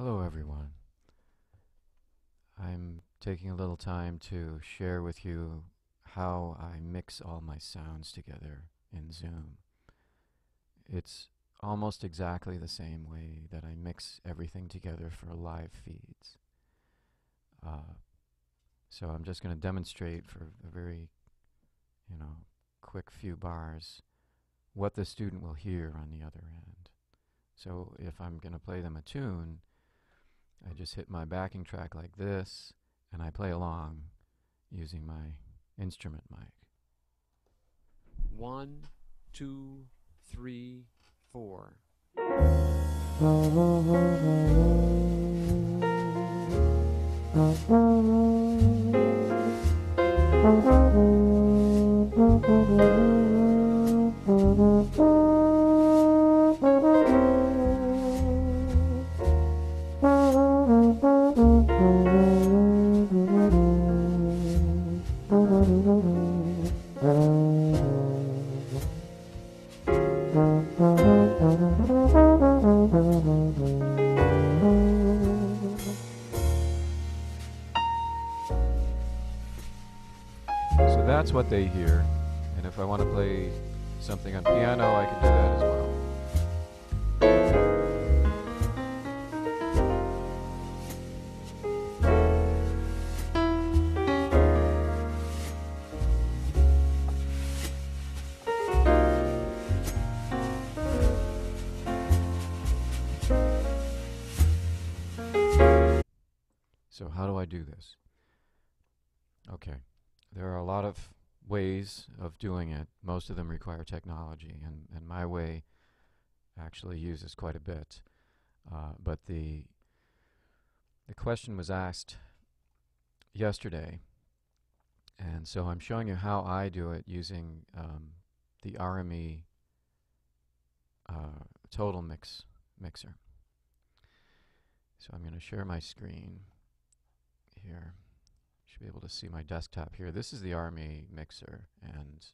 Hello everyone. I'm taking a little time to share with you how I mix all my sounds together in Zoom. It's almost exactly the same way that I mix everything together for live feeds. So I'm just going to demonstrate for a very, quick few bars what the student will hear on the other end. So if I'm going to play them a tune, I just hit my backing track like this, and I play along using my instrument mic. 1, 2, 3, 4. So that's what they hear, and if I want to play something on piano, I can do that as well. So how do I do this? Okay, there are a lot of ways of doing it. Most of them require technology, and my way actually uses quite a bit. But the question was asked yesterday, and so I'm showing you how I do it using the RME Totalmix mixer. So I'm going to share my screen here. Should be able to see my desktop here. This is the RME mixer, and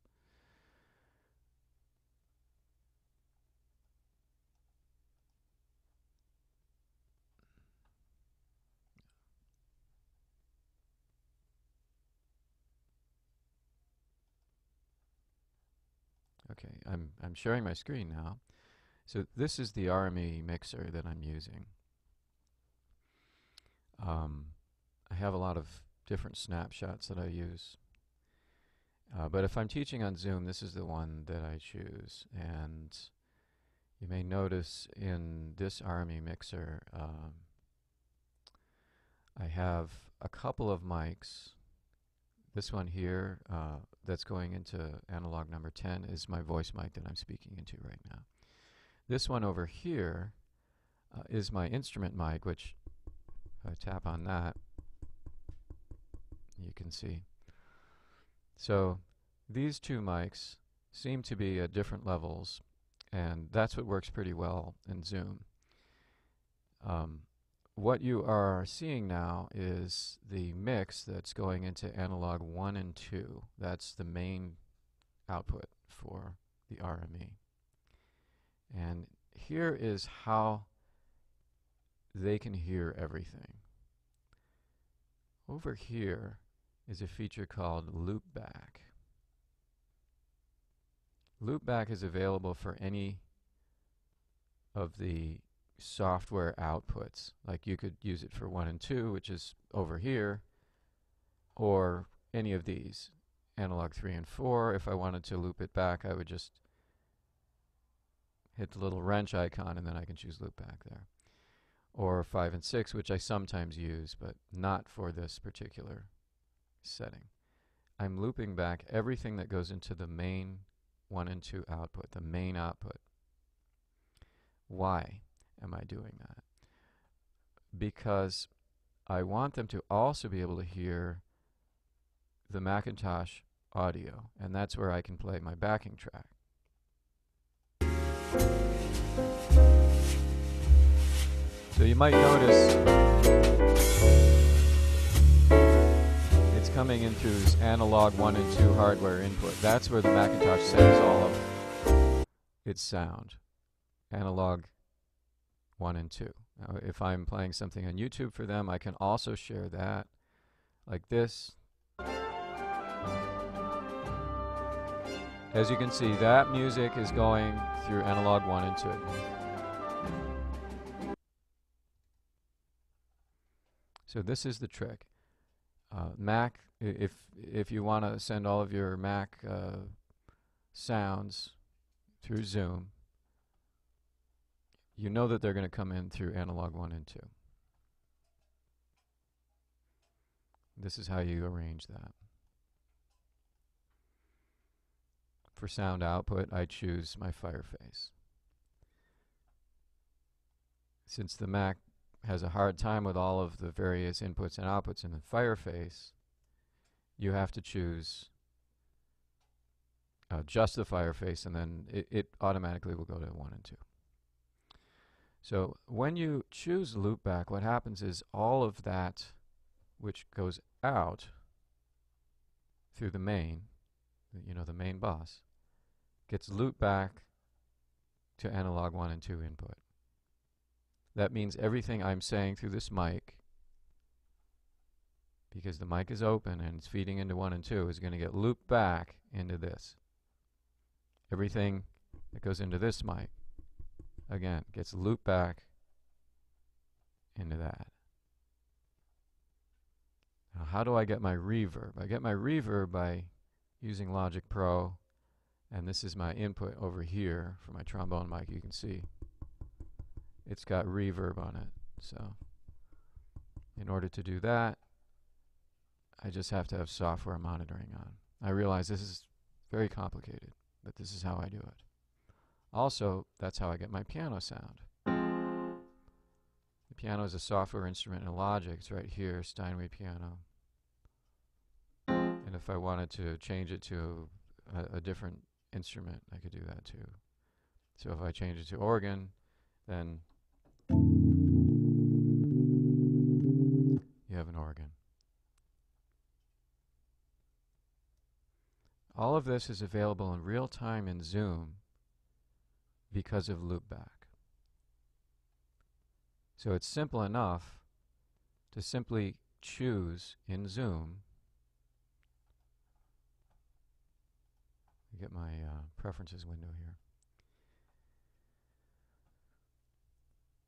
okay, I'm sharing my screen now. So this is the RME mixer that I'm using. I have a lot of different snapshots that I use. But if I'm teaching on Zoom, this is the one that I choose. And you may notice in this RME mixer, I have a couple of mics. This one here that's going into analog number 10 is my voice mic that I'm speaking into right now. This one over here is my instrument mic, which if I tap on that, you can see. So these two mics seem to be at different levels, and that's what works pretty well in Zoom. What you are seeing now is the mix that's going into analog 1 and 2. That's the main output for the RME. And here is how they can hear everything. Over here is a feature called loopback. Loopback is available for any of the software outputs. Like you could use it for 1 and 2, which is over here, or any of these. Analog 3 and 4, if I wanted to loop it back, I would just hit the little wrench icon and then I can choose loopback there. Or 5 and 6, which I sometimes use, but not for this particular setting. I'm looping back everything that goes into the main 1 and 2 output, the main output. Why am I doing that? Because I want them to also be able to hear the Macintosh audio, and that's where I can play my backing track. So you might notice it's coming in through this analog 1 and 2 hardware input. That's where the Macintosh sends all of its sound. Analog 1 and 2. Now, if I'm playing something on YouTube for them, I can also share that like this. As you can see, that music is going through analog 1 and 2. So this is the trick. Mac, if you want to send all of your Mac sounds through Zoom, you know that they're going to come in through analog 1 and 2. This is how you arrange that. For sound output, I choose my Fireface. Since the Mac has a hard time with all of the various inputs and outputs in the Fireface, you have to choose just the Fireface, and then it automatically will go to 1 and 2. So when you choose loopback, what happens is all of that which goes out through the main, the main bus, gets looped back to analog 1 and 2 input. That means everything I'm saying through this mic, because the mic is open and it's feeding into 1 and 2, is going to get looped back into this. Everything that goes into this mic, again, gets looped back into that. Now, how do I get my reverb? I get my reverb by using Logic Pro, and this is my input over here for my trombone mic. You can see it's got reverb on it. So in order to do that, I just have to have software monitoring on. I realize this is very complicated, but this is how I do it. Also, that's how I get my piano sound. The piano is a software instrument in Logic. It's right here, Steinway piano. And if I wanted to change it to a different instrument, I could do that too. So if I change it to organ, then you have an organ. All of this is available in real time in Zoom because of loopback. So it's simple enough to simply choose in Zoom. Get my preferences window here.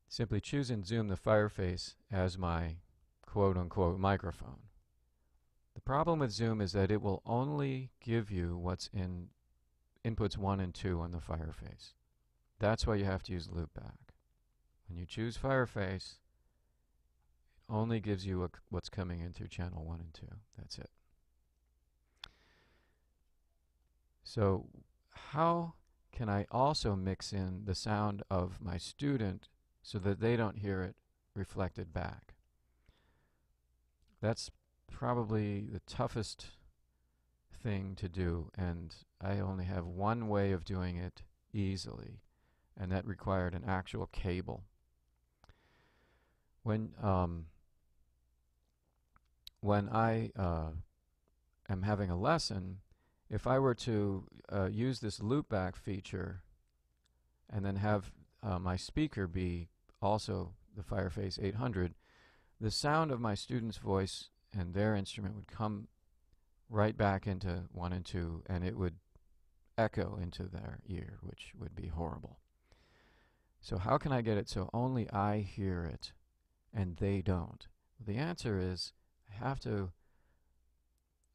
Simply choose in Zoom the Fireface as my quote-unquote microphone. The problem with Zoom is that it will only give you what's in inputs 1 and 2 on the Fireface. That's why you have to use loopback. When you choose Fireface, it only gives you what's coming in through channel 1 and 2. That's it. So how can I also mix in the sound of my student so that they don't hear it reflected back? That's probably the toughest thing to do, and I only have one way of doing it easily, and that required an actual cable. When I am having a lesson, if I were to use this loopback feature and then have my speaker be also the Fireface 800, the sound of my student's voice and their instrument would come right back into 1 and 2, and it would echo into their ear, which would be horrible. So how can I get it so only I hear it and they don't? The answer is I have to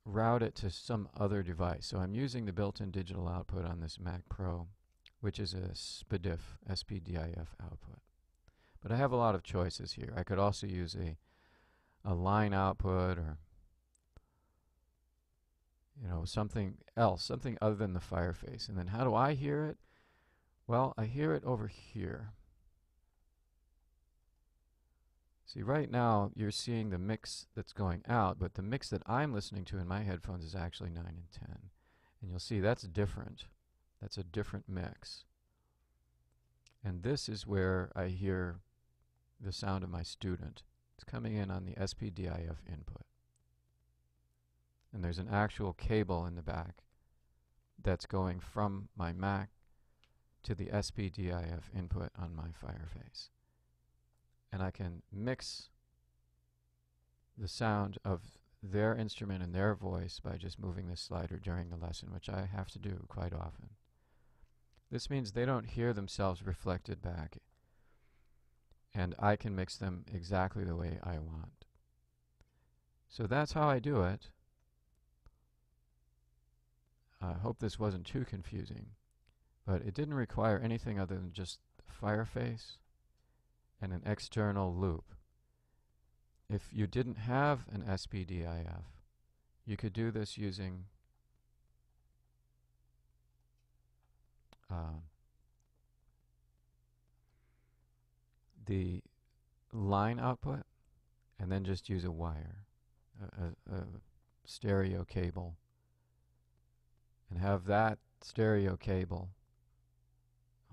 route it to some other device. So I'm using the built-in digital output on this Mac Pro, which is a SPDIF, SPDIF output. But I have a lot of choices here. I could also use a line output, or something else, something other than the Fireface. And then how do I hear it? Well, I hear it over here. See, right now you're seeing the mix that's going out, but the mix that I'm listening to in my headphones is actually 9 and 10. And you'll see that's different. That's a different mix. And this is where I hear the sound of my student. It's coming in on the SPDIF input. And there's an actual cable in the back that's going from my Mac to the SPDIF input on my Fireface. and I can mix the sound of their instrument and their voice by just moving this slider during the lesson, which I have to do quite often. This means they don't hear themselves reflected back, and I can mix them exactly the way I want. So that's how I do it. I hope this wasn't too confusing, but it didn't require anything other than just the fireface and an external loop. If you didn't have an SPDIF, you could do this using the line output and then just use a wire, a stereo cable, and have that stereo cable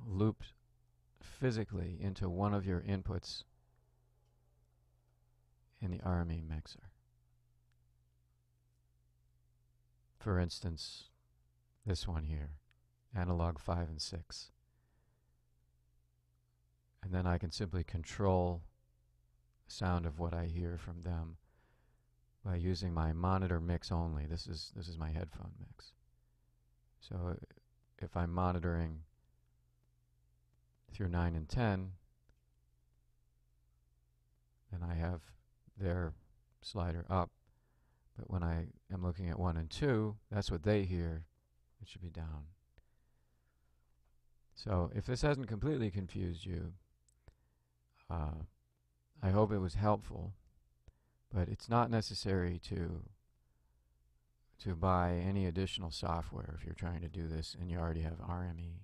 looped physically into one of your inputs in the RME mixer. For instance, this one here, analog 5 and 6. And then I can simply control the sound of what I hear from them by using my monitor mix only. This is my headphone mix. So if I'm monitoring through 9 and 10, then I have their slider up. But when I am looking at 1 and 2, that's what they hear. It should be down. So if this hasn't completely confused you, I hope it was helpful. But it's not necessary to buy any additional software if you're trying to do this and you already have RME.